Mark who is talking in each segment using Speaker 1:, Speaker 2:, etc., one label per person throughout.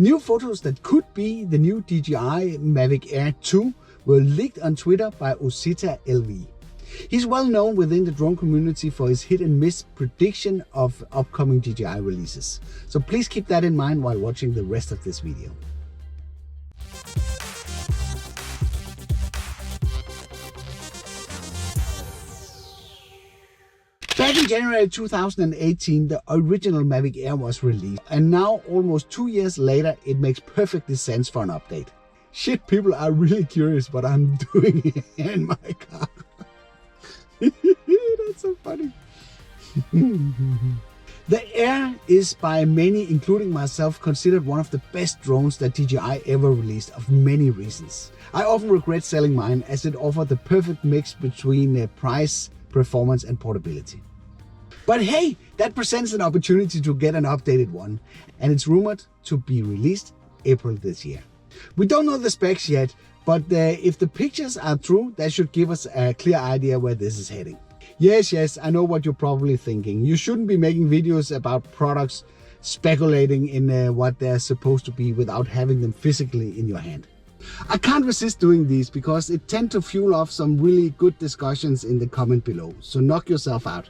Speaker 1: New photos that could be the new DJI Mavic Air 2 were leaked on Twitter by Osita LV. He's well known within the drone community for his hit and miss prediction of upcoming DJI releases. So please keep that in mind while watching the rest of this video. Back in January 2018, the original Mavic Air was released, and now almost 2 years later, it makes perfectly sense for an update. Shit, people are really curious what I'm doing here in my car. That's so funny. The Air is by many, including myself, considered one of the best drones that DJI ever released for many reasons. I often regret selling mine as it offered the perfect mix between price, performance and portability. But hey, that presents an opportunity to get an updated one, and it's rumored to be released April this year. We don't know the specs yet, but if the pictures are true, that should give us a clear idea where this is heading. Yes, I know what you're probably thinking. You shouldn't be making videos about products speculating in what they're supposed to be without having them physically in your hand. I can't resist doing these because it tends to fuel off some really good discussions in the comment below, so knock yourself out.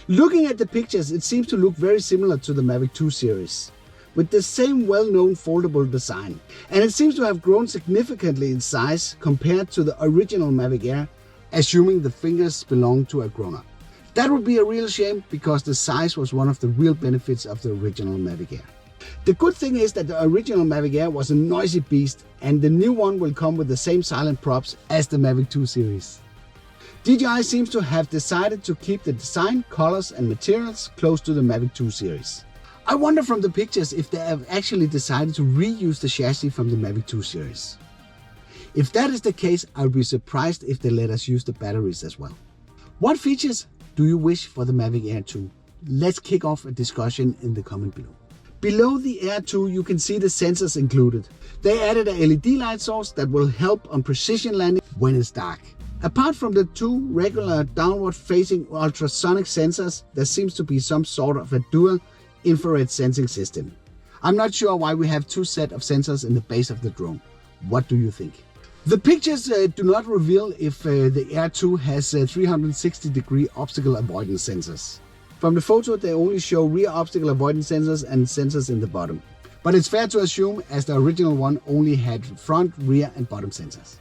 Speaker 1: Looking at the pictures, it seems to look very similar to the Mavic 2 series, with the same well-known foldable design, and it seems to have grown significantly in size compared to the original Mavic Air, assuming the fingers belong to a grown-up. That would be a real shame because the size was one of the real benefits of the original Mavic Air. The good thing is that the original Mavic Air was a noisy beast, and the new one will come with the same silent props as the Mavic 2 series. DJI seems to have decided to keep the design, colors and materials close to the Mavic 2 series. I wonder from the pictures if they have actually decided to reuse the chassis from the Mavic 2 series. If that is the case, I'll be surprised if they let us use the batteries as well. What features do you wish for the Mavic Air 2? Let's kick off a discussion in the comment below. Below the Air 2, you can see the sensors included. They added a LED light source that will help on precision landing when it's dark. Apart from the two regular downward-facing ultrasonic sensors, there seems to be some sort of a dual infrared sensing system. I'm not sure why we have two sets of sensors in the base of the drone. What do you think? The pictures do not reveal if the Air 2 has 360-degree obstacle avoidance sensors. From the photo, they only show rear obstacle avoidance sensors and sensors in the bottom. But it's fair to assume, as the original one only had front, rear and bottom sensors.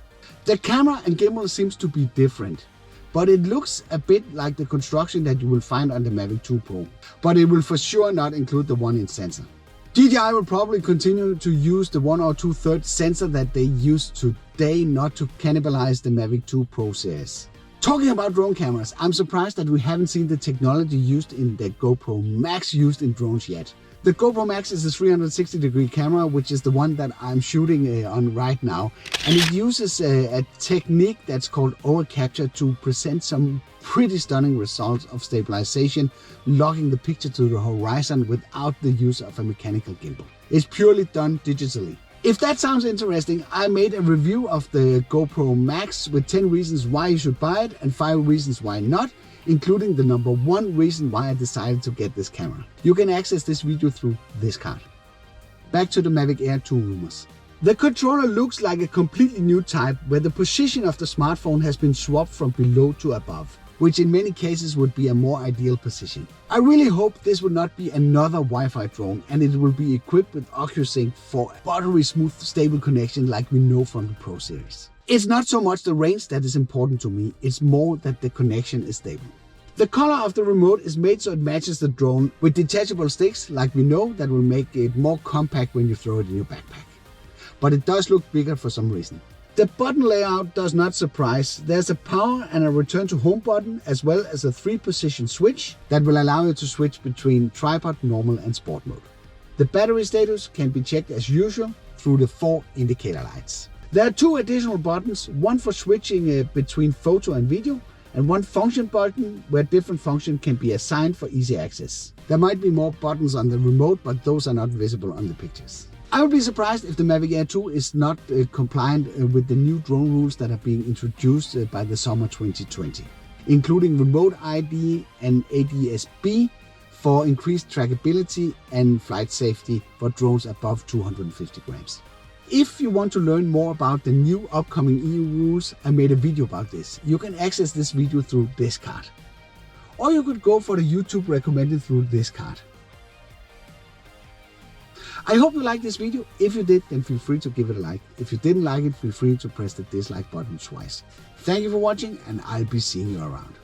Speaker 1: The camera and gimbal seems to be different, but it looks a bit like the construction that you will find on the Mavic 2 Pro. But it will for sure not include the 1-inch sensor. DJI will probably continue to use the 1 or 2/3 sensor that they use today, not to cannibalize the Mavic 2 Pro series. Talking about drone cameras, I'm surprised that we haven't seen the technology used in the GoPro Max used in drones yet. The GoPro Max is a 360-degree camera, which is the one that I'm shooting on right now. And it uses a technique that's called overcapture to present some pretty stunning results of stabilization, locking the picture to the horizon without the use of a mechanical gimbal. It's purely done digitally. If that sounds interesting, I made a review of the GoPro Max with 10 reasons why you should buy it and 5 reasons why not, including the number 1 reason why I decided to get this camera. You can access this video through this card. Back to the Mavic Air 2 rumors. The controller looks like a completely new type where the position of the smartphone has been swapped from below to above, which in many cases would be a more ideal position. I really hope this will not be another Wi-Fi drone and it will be equipped with OcuSync for buttery smooth stable connection like we know from the Pro series. It's not so much the range that is important to me, it's more that the connection is stable. The color of the remote is made so it matches the drone with detachable sticks like we know that will make it more compact when you throw it in your backpack. But it does look bigger for some reason. The button layout does not surprise. There's a power and a return to home button as well as a 3-position switch that will allow you to switch between tripod, normal and sport mode. The battery status can be checked as usual through the 4 indicator lights. There are 2 additional buttons, one for switching between photo and video and one function button where different functions can be assigned for easy access. There might be more buttons on the remote, but those are not visible on the pictures. I would be surprised if the Mavic Air 2 is not compliant with the new drone rules that are being introduced by the summer 2020, including remote ID and ADS-B, for increased trackability and flight safety for drones above 250 grams. If you want to learn more about the new upcoming EU rules, I made a video about this. You can access this video through this card. Or you could go for the YouTube recommended through this card. I hope you liked this video. If you did, then feel free to give it a like. If you didn't like it, feel free to press the dislike button twice. Thank you for watching, and I'll be seeing you around.